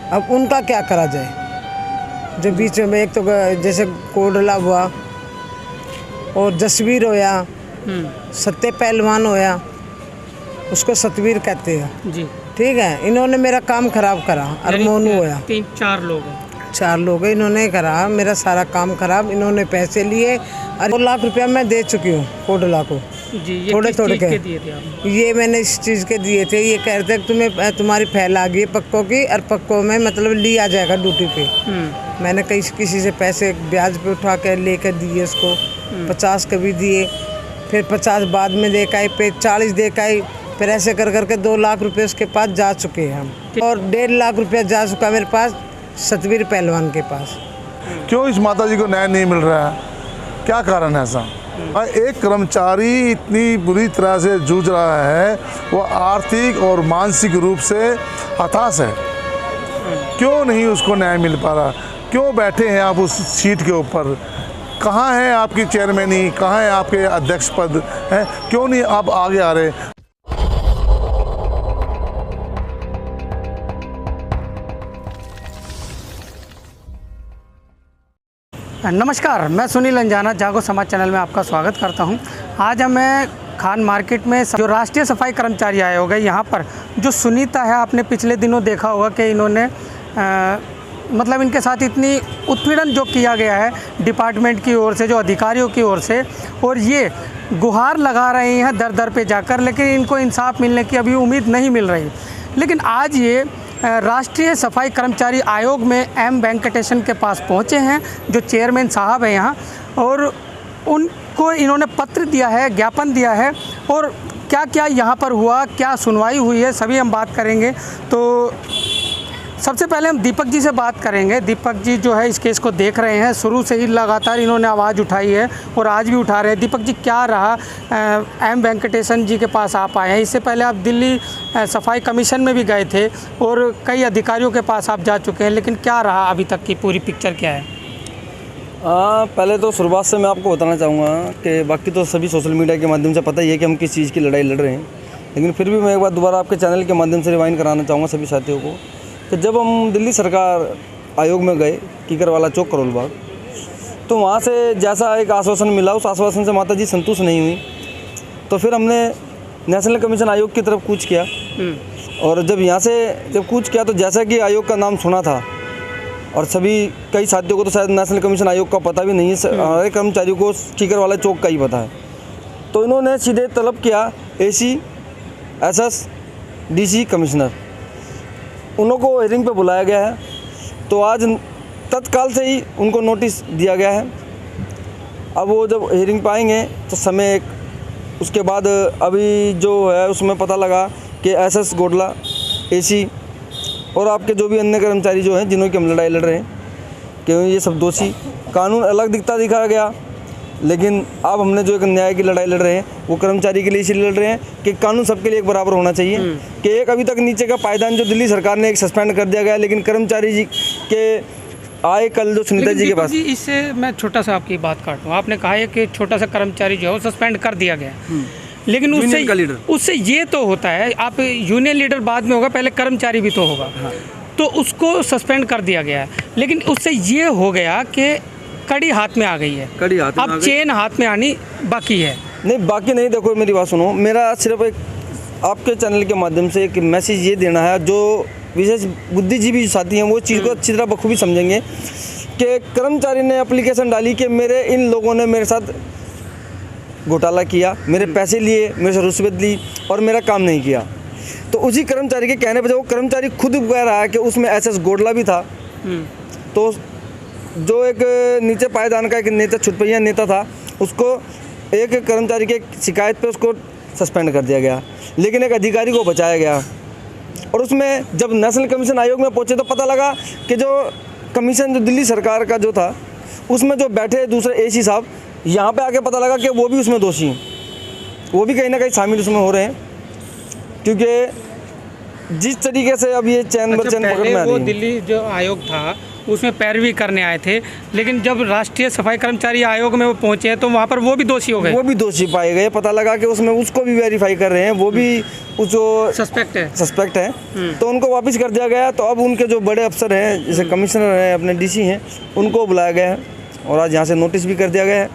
अब उनका क्या करा जाए? जो बीच में एक तो जैसे कोडला हुआ और जसवीर होया, सत्य पहलवान होया, उसको सतवीर कहते हैं जी। ठीक है, इन्होंने मेरा काम खराब करा। और मोनू होया, 3-4 लोग हैं। 4 लोग हैं, इन्होंने करा मेरा सारा काम खराब। इन्होंने पैसे लिए और 2 लाख रुपया मैं दे चुकी हूँ कोडला को। जी, ये थोड़े किस चीज़ के दिए थे आपने? ये मैंने इस चीज़ के दिए थे। ये कह रहे थे कि तुम्हें तुम्हारी फैल आ गई है पक्कों की, और पक्कों में मतलब लिया जाएगा ड्यूटी पे। मैंने किसी से पैसे ब्याज पे उठा कर लेकर दिए उसको। 50 कभी दिए, फिर 50 बाद में दे के, फिर 40 दे के, फिर ऐसे कर करके 2 लाख रुपए उसके पास जा चुके हैं हम। और 1.5 लाख रुपया जा चुका मेरे पास सतवीर पहलवान के पास। क्यों इस माता जी को न्याय नहीं मिल रहा है? क्या कारण है ऐसा? एक कर्मचारी इतनी बुरी तरह से जूझ रहा है, वो आर्थिक और मानसिक रूप से हताश है। क्यों नहीं उसको न्याय मिल पा रहा? क्यों बैठे हैं आप उस सीट के ऊपर? कहाँ है आपकी चेयरमैनी? कहाँ है आपके अध्यक्ष पद है? क्यों नहीं आप आगे आ रहे? नमस्कार, मैं सुनील अंजाना, जागो समाज चैनल में आपका स्वागत करता हूं। आज हमें खान मार्केट में जो राष्ट्रीय सफाई कर्मचारी आयोग है, यहाँ पर जो सुनीता है, आपने पिछले दिनों देखा होगा कि इन्होंने मतलब इनके साथ इतनी उत्पीड़न जो किया गया है डिपार्टमेंट की ओर से, जो अधिकारियों की ओर से, और ये गुहार लगा रहे हैं दर दर पे जाकर, लेकिन इनको इंसाफ मिलने की अभी उम्मीद नहीं मिल रही। लेकिन आज ये राष्ट्रीय सफाई कर्मचारी आयोग में एम वेंकटेशन के पास पहुंचे हैं, जो चेयरमैन साहब हैं यहाँ, और उनको इन्होंने पत्र दिया है, ज्ञापन दिया है, और क्या क्या यहाँ पर हुआ, क्या सुनवाई हुई है, सभी हम बात करेंगे। तो सबसे पहले हम दीपक जी से बात करेंगे। दीपक जी जो है इस केस को देख रहे हैं, शुरू से ही लगातार इन्होंने आवाज़ उठाई है और आज भी उठा रहे हैं। दीपक जी, क्या रहा? एम वेंकटेशन जी के पास आप आए हैं, इससे पहले आप दिल्ली सफाई कमीशन में भी गए थे और कई अधिकारियों के पास आप जा चुके हैं, लेकिन क्या रहा अभी तक की पूरी पिक्चर क्या है? पहले तो शुरुआत से मैं आपको बताना चाहूँगा कि बाकी तो सभी सोशल मीडिया के माध्यम से पता ही है कि हम किस चीज़ की लड़ाई लड़ रहे हैं, लेकिन फिर भी मैं एक बार दोबारा आपके चैनल के माध्यम से रिवाइंड कराना चाहूँगा सभी साथियों को कि जब हम दिल्ली सरकार आयोग में गए, कीकरवाला चौक, करोल बाग, तो वहाँ से जैसा एक आश्वासन मिला, उस आश्वासन से माता जी संतुष्ट नहीं हुई। तो फिर हमने नेशनल कमीशन आयोग की तरफ कूच किया, और जब यहाँ से जब कूच किया तो जैसा कि आयोग का नाम सुना था, और सभी कई साथियों को तो शायद नेशनल कमीशन आयोग का पता भी नहीं है, हमारे कर्मचारियों को कीकरवाला चौक का ही पता है। तो इन्होंने सीधे तलब किया AC, SS, DC कमिश्नर, उनको हियरिंग पे बुलाया गया है। तो आज तत्काल से ही उनको नोटिस दिया गया है। अब वो जब हियरिंग पे आएंगे तो समय एक, उसके बाद अभी जो है उसमें पता लगा कि SS गोडला, AC और आपके जो भी अन्य कर्मचारी जो हैं जिन्हों की हम लड़ाई लड़ रहे हैं, क्यों ये सब दोषी। कानून अलग दिखाया गया, लेकिन अब हमने जो एक न्याय की लड़ाई लड़ रहे हैं वो कर्मचारी के लिए इसलिए लड़ रहे हैं कि कानून सबके लिए एक बराबर होना चाहिए। कि एक अभी तक नीचे का पायदान जो दिल्ली सरकार ने एक सस्पेंड कर दिया गया, लेकिन कर्मचारी जी के आए कल जो सुनीता जी के पास, इससे मैं छोटा सा आपकी बात काटूँ। आपने कहा है कि छोटा सा कर्मचारी जो है वो सस्पेंड कर दिया गया, लेकिन उससे ये तो होता है, आप यूनियन लीडर बाद में होगा, पहले कर्मचारी भी तो होगा। तो उसको सस्पेंड कर दिया गया है, लेकिन उससे ये हो गया कि कड़ी हाथ में आ गई है, कड़ी हाथ में अब चेन हाथ में आनी बाकी है। नहीं, बाकी नहीं। देखो मेरी बात सुनो, मेरा सिर्फ एक आपके चैनल के माध्यम से एक मैसेज ये देना है, जो विशेष बुद्धिजीवी साथी हैं वो चीज़ को अच्छी तरह बखूबी समझेंगे कि कर्मचारी ने एप्लीकेशन डाली कि मेरे इन लोगों ने मेरे साथ घोटाला किया, मेरे पैसे लिए, मेरे से रिश्वत ली और मेरा काम नहीं किया। तो उसी कर्मचारी के कहने पर, जो कर्मचारी खुद कह रहा है कि उसमें SS गोडला भी था, तो जो एक नीचे पायदान का एक नेता, छुटपैया नेता था, उसको एक कर्मचारी के शिकायत पे उसको सस्पेंड कर दिया गया, लेकिन एक अधिकारी को बचाया गया। और उसमें जब नेशनल कमीशन आयोग में पहुंचे तो पता लगा कि जो कमीशन जो दिल्ली सरकार का जो था, उसमें जो बैठे दूसरे AC साहब, यहाँ पे आके पता लगा कि वो भी उसमें दोषी हैं, वो भी कहीं ना कहीं शामिल उसमें हो रहे हैं। क्योंकि जिस तरीके से अब ये चैन बर चैन पकड़ में आ रही है, वो दिल्ली जो आयोग था उसमें पैरवी करने आए थे, लेकिन जब राष्ट्रीय सफाई कर्मचारी आयोग में वो पहुंचे तो वहाँ पर वो भी दोषी हो गए। वो भी दोषी पाए गए, पता लगा कि उसमें उसको भी वेरीफाई कर रहे हैं, वो भी उस जो सस्पेक्ट है तो उनको वापस कर दिया गया। तो अब उनके जो बड़े अफसर हैं, जैसे कमिश्नर हैं, अपने डीसी हैं, उनको बुलाया गया है और आज यहाँ से नोटिस भी कर दिया गया है।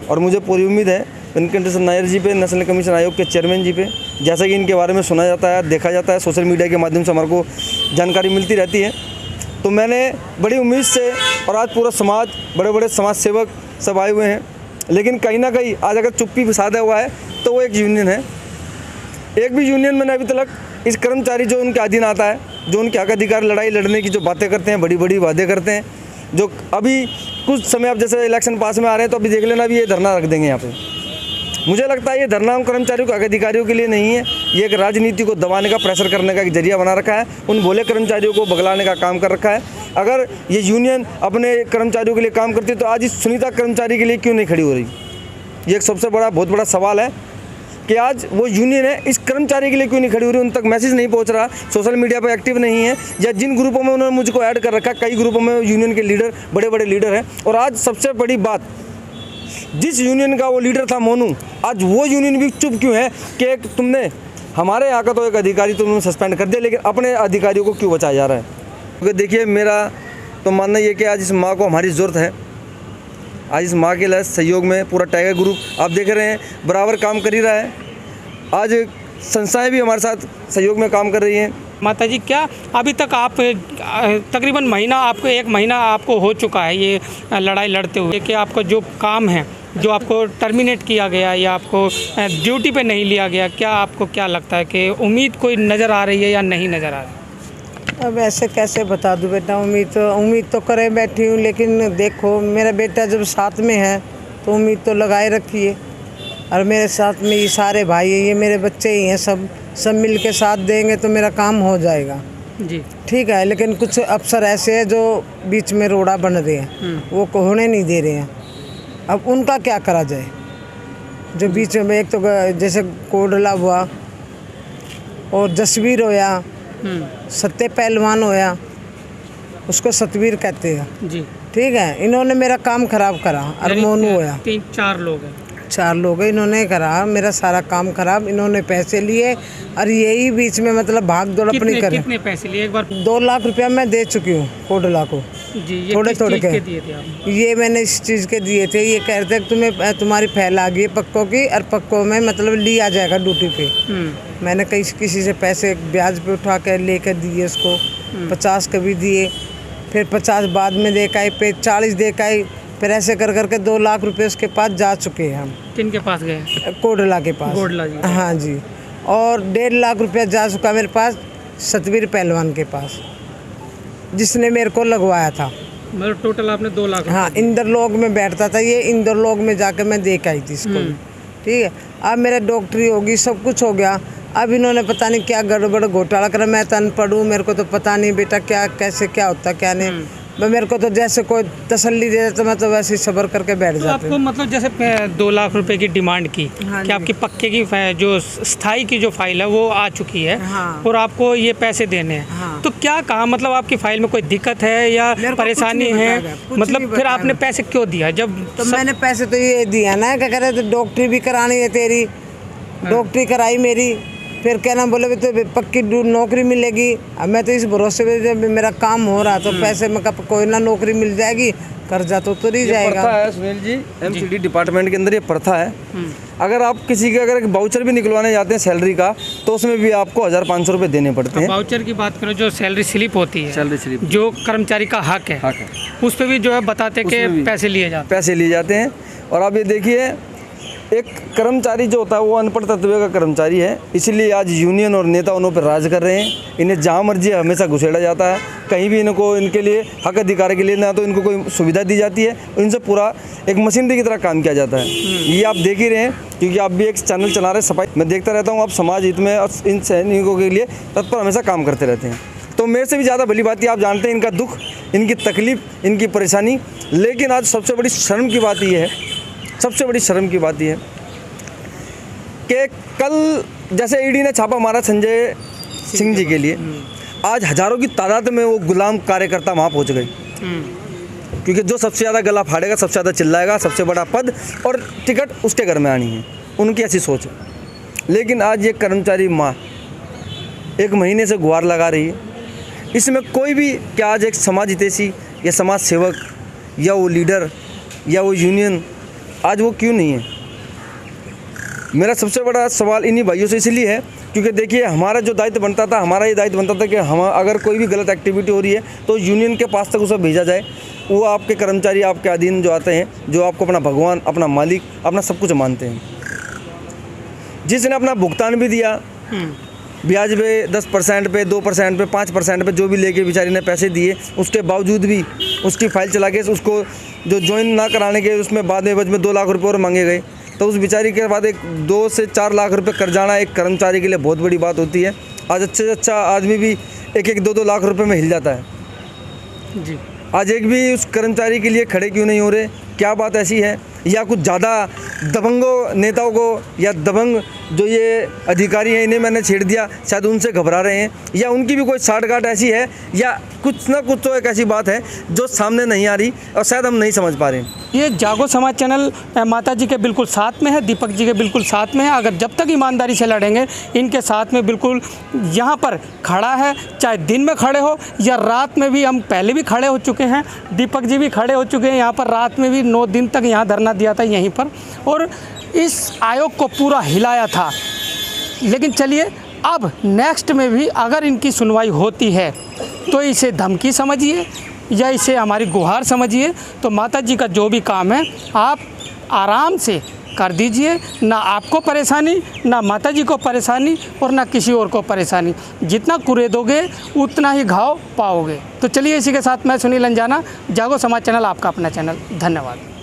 और मुझे पूरी उम्मीद है वेंकटेश्वर नायर जी पे, नेशनल कमीशन आयोग के चेयरमैन जी पे, जैसा कि इनके बारे में सुना जाता है, देखा जाता है, सोशल मीडिया के माध्यम से हमारे को जानकारी मिलती रहती है, तो मैंने बड़ी उम्मीद से, और आज पूरा समाज, बड़े बड़े समाज सेवक सब आए हुए हैं, लेकिन कहीं ना कहीं आज अगर चुप्पी साधा हुआ है तो वो एक यूनियन है। एक भी यूनियन में अभी तक इस कर्मचारी जो उनके अधीन आता है, जो उनके हक अधिकार लड़ाई लड़ने की जो बातें करते हैं, बड़ी बड़ी वादे करते हैं, जो अभी कुछ समय अब जैसे इलेक्शन पास में आ रहे हैं तो अभी देख लेना, अभी ये धरना रख देंगे यहाँ पे। मुझे लगता है ये धरना उन कर्मचारियों को, हक अधिकारियों के लिए नहीं है, ये एक राजनीति को दबाने का, प्रेशर करने का एक जरिया बना रखा है, उन भोले कर्मचारियों को बगलाने का काम कर रखा है। अगर ये यूनियन अपने कर्मचारियों के लिए काम करती है तो आज इस सुनीता कर्मचारी के लिए क्यों नहीं खड़ी हो रही? ये एक सबसे बड़ा, बहुत बड़ा सवाल है कि आज वो यूनियन है, इस कर्मचारी के लिए क्यों नहीं खड़ी हो रही? उन तक मैसेज नहीं पहुंच रहा, सोशल मीडिया पर एक्टिव नहीं है, या जिन ग्रुपों में उन्होंने मुझको ऐड कर रखा, कई ग्रुपों में यूनियन के लीडर, बड़े बड़े लीडर हैं। और आज सबसे बड़ी बात, जिस यूनियन का वो लीडर था मोनू, आज वो यूनियन भी चुप क्यों है कि एक तुमने हमारे यहाँ का तो एक अधिकारी तुमने सस्पेंड कर दिया, लेकिन अपने अधिकारियों को क्यों बचाया जा रहा है? क्योंकि देखिए, मेरा तो मानना ये कि आज इस माँ को हमारी ज़रूरत है। आज इस माँ के लिए सहयोग में पूरा टाइगर ग्रुप आप देख रहे हैं बराबर काम कर ही रहा है। आज संस्थाएं भी हमारे साथ सहयोग में काम कर रही हैं। माता जी, क्या अभी तक आप तकरीबन एक महीना आपको हो चुका है ये लड़ाई लड़ते हुए, कि आपका जो काम है, जो आपको टर्मिनेट किया गया या आपको ड्यूटी पे नहीं लिया गया, क्या आपको क्या लगता है कि उम्मीद कोई नज़र आ रही है या नहीं नज़र आ रही? अब ऐसे कैसे बता दूँ बेटा, उम्मीद तो करे बैठी हूँ, लेकिन देखो मेरा बेटा जब साथ में है तो उम्मीद तो लगाए रखी है। और मेरे साथ में ये सारे भाई हैं, ये मेरे बच्चे ही हैं, सब मिल के साथ देंगे तो मेरा काम हो जाएगा जी। ठीक है, लेकिन कुछ अफसर ऐसे हैं जो बीच में रोड़ा बन रहे हैं, वो होने नहीं दे रहे हैं। अब उनका क्या करा जाए? जो बीच में, एक तो जैसे कोडला हुआ और जसवीर होया, सत्य पहलवान होया, उसको सतवीर कहते हैं जी, ठीक है, इन्होंने मेरा काम खराब करा। और मोनू होया, 3-4 लोग हैं, 4 लोग हैं, इन्होंने करा मेरा सारा काम खराब। इन्होंने पैसे लिए और यही बीच में मतलब भाग दौड़ अपनी करे। कितने पैसे लिए? एक बार 2 लाख रुपया मैं दे चुकी हूँ कोडला को जी। ये थोड़े किस थोड़े चीज़ के दिए थे आप? ये मैंने इस चीज़ के दिए थे। ये कह रहे थे कि तुम्हारी फैल आ गई पक्कों की, और पक्कों में मतलब लिया जाएगा ड्यूटी पे। मैंने किसी से पैसे ब्याज पे उठा कर लेकर दिए उसको, 50 कभी दिए, फिर 50 बाद में दे के आए, फिर 40 दे के आए, फिर ऐसे कर करके 2 लाख रुपए उसके पास जा चुके हैं हम। किनके पास गए? कोडला के पास। कोडला जी। हाँ जी। और 1.5 लाख रुपया जा चुका मेरे पास सतवीर पहलवान के पास, जिसने मेरे को लगवाया था। मतलब टोटल आपने 2 लाख? हाँ, इंदरलोक में बैठता था ये, इंदरलोक में जाके मैं दे के आई थी इसको। ठीक है, अब मेरा डॉक्टरी होगी, सब कुछ हो गया। अब इन्होंने पता नहीं क्या गड़बड़ घोटाला करा। मैं तो अनपढ़ हूँ, मेरे को तो पता नहीं बेटा क्या कैसे क्या होता क्या नहीं। मेरे को तो जैसे कोई तसल्ली दे देता, मैं तो वैसे ही सब्र करके बैठ जाती आपको मतलब जैसे 2 लाख रुपए की डिमांड की, हाँ कि आपकी पक्के की जो स्थाई की जो फाइल है वो आ चुकी है, हाँ। और आपको ये पैसे देने हैं, हाँ। तो क्या कहा? मतलब आपकी फाइल में कोई दिक्कत है या परेशानी है? मतलब फिर आपने पैसे क्यों दिया? जब तो मैंने पैसे तो ये दिया ना, क्या करे, तो डॉक्टरी भी करानी है तेरी, डॉक्टरी कराई मेरी, फिर क्या नाम बोले तो पक्की नौकरी मिलेगी। अब मैं तो इस भरोसे पे जब मेरा काम हो रहा तो पैसे में कब कोई ना नौकरी मिल जाएगी, कर्जा तो उतर ही जाएगा। प्रथा है सुनील जी, एमसीडी डिपार्टमेंट के अंदर ये प्रथा है। अगर आप किसी के अगर बाउचर भी निकलवाने जाते हैं सैलरी का, तो उसमें भी आपको 1500 रुपये देने पड़ते हैं। बाउचर की बात करो, जो सैलरी स्लिप होती है, सैलरी स्लिप जो कर्मचारी का हक है, उस पर भी जो है बताते कि पैसे लिए जाते हैं। और आप ये देखिए, एक कर्मचारी जो होता है वो अनपढ़ तत्व का कर्मचारी है, इसीलिए आज यूनियन और नेता उन्हों पर राज कर रहे हैं। इन्हें जहाँ मर्जी हमेशा घुसेड़ा जाता है, कहीं भी इनको इनके लिए हक अधिकार के लिए ना तो इनको कोई सुविधा दी जाती है, इनसे पूरा एक मशीनरी की तरह काम किया जाता है। ये आप देख ही रहे हैं, क्योंकि आप भी एक चैनल चला रहे हैं सफाई, मैं देखता रहता हूँ, आप समाज हित में और इन सैनिकों के लिए तत्पर हमेशा काम करते रहते हैं। तो मेरे से भी ज़्यादा भली बात है, आप जानते हैं इनका दुख, इनकी तकलीफ, इनकी परेशानी। लेकिन आज सबसे बड़ी शर्म की बात ये है, सबसे बड़ी शर्म की बात यह है कि कल जैसे ईडी ने छापा मारा संजय सिंह जी के लिए, आज हज़ारों की तादाद में वो गुलाम कार्यकर्ता वहाँ पहुँच गए। क्योंकि जो सबसे ज़्यादा गला फाड़ेगा, सबसे ज़्यादा चिल्लाएगा, सबसे बड़ा पद और टिकट उसके घर में आनी है, उनकी ऐसी सोच है। लेकिन आज ये कर्मचारी माँ 1 महीने से गुहार लगा रही है, इसमें कोई भी क्या आज एक समाज हितैषी या समाज सेवक या वो लीडर या वो यूनियन आज वो क्यों नहीं है? मेरा सबसे बड़ा सवाल इन्हीं भाइयों से इसलिए है क्योंकि देखिए हमारा जो दायित्व बनता था, हमारा ये दायित्व बनता था कि हम अगर कोई भी गलत एक्टिविटी हो रही है तो यूनियन के पास तक उसे भेजा जाए। वो आपके कर्मचारी आपके अधीन जो आते हैं, जो आपको अपना भगवान, अपना मालिक, अपना सब कुछ मानते हैं, जिसने अपना भुगतान भी दिया ब्याज पे 10% पे, 2% पे, 5% पे जो भी लेके बेचारी ने पैसे दिए, उसके बावजूद भी उसकी फाइल चला के उसको जो ज्वाइन ना कराने के उसमें बाद में 2 लाख रुपये और मांगे गए। तो उस बेचारी के बाद एक 2 से 4 लाख रुपए कर जाना एक कर्मचारी के लिए बहुत बड़ी बात होती है। आज अच्छे से अच्छा आदमी भी 1-1, 2-2 लाख रुपए में हिल जाता है जी। आज एक भी उस कर्मचारी के लिए खड़े क्यों नहीं हो रहे? क्या बात ऐसी है? या कुछ ज़्यादा दबंगों नेताओं को या दबंग जो ये अधिकारी हैं इन्हें मैंने छेड़ दिया, शायद उनसे घबरा रहे हैं, या उनकी भी कोई साठगांठ ऐसी है, या कुछ ना कुछ तो एक ऐसी बात है जो सामने नहीं आ रही और शायद हम नहीं समझ पा रहे हैं। ये जागो समाज चैनल माता जी के बिल्कुल साथ में है, दीपक जी के बिल्कुल साथ में है। अगर जब तक ईमानदारी से लड़ेंगे, इनके साथ में बिल्कुल यहाँ पर खड़ा है, चाहे दिन में खड़े हो या रात में भी। हम पहले भी खड़े हो चुके हैं, दीपक जी भी खड़े हो चुके हैं यहाँ पर, रात में भी 9 दिन तक यहाँ धरना दिया था यहीं पर और इस आयोग को पूरा हिलाया था। लेकिन चलिए अब नेक्स्ट में भी अगर इनकी सुनवाई होती है तो इसे धमकी समझिए या इसे हमारी गुहार समझिए। तो माता जी का जो भी काम है आप आराम से कर दीजिए, ना आपको परेशानी, ना माता जी को परेशानी और ना किसी और को परेशानी। जितना कुरेदोगे उतना ही घाव पाओगे। तो चलिए इसी के साथ मैं सुनील अंजाना, जागो समाज चैनल आपका अपना चैनल। धन्यवाद।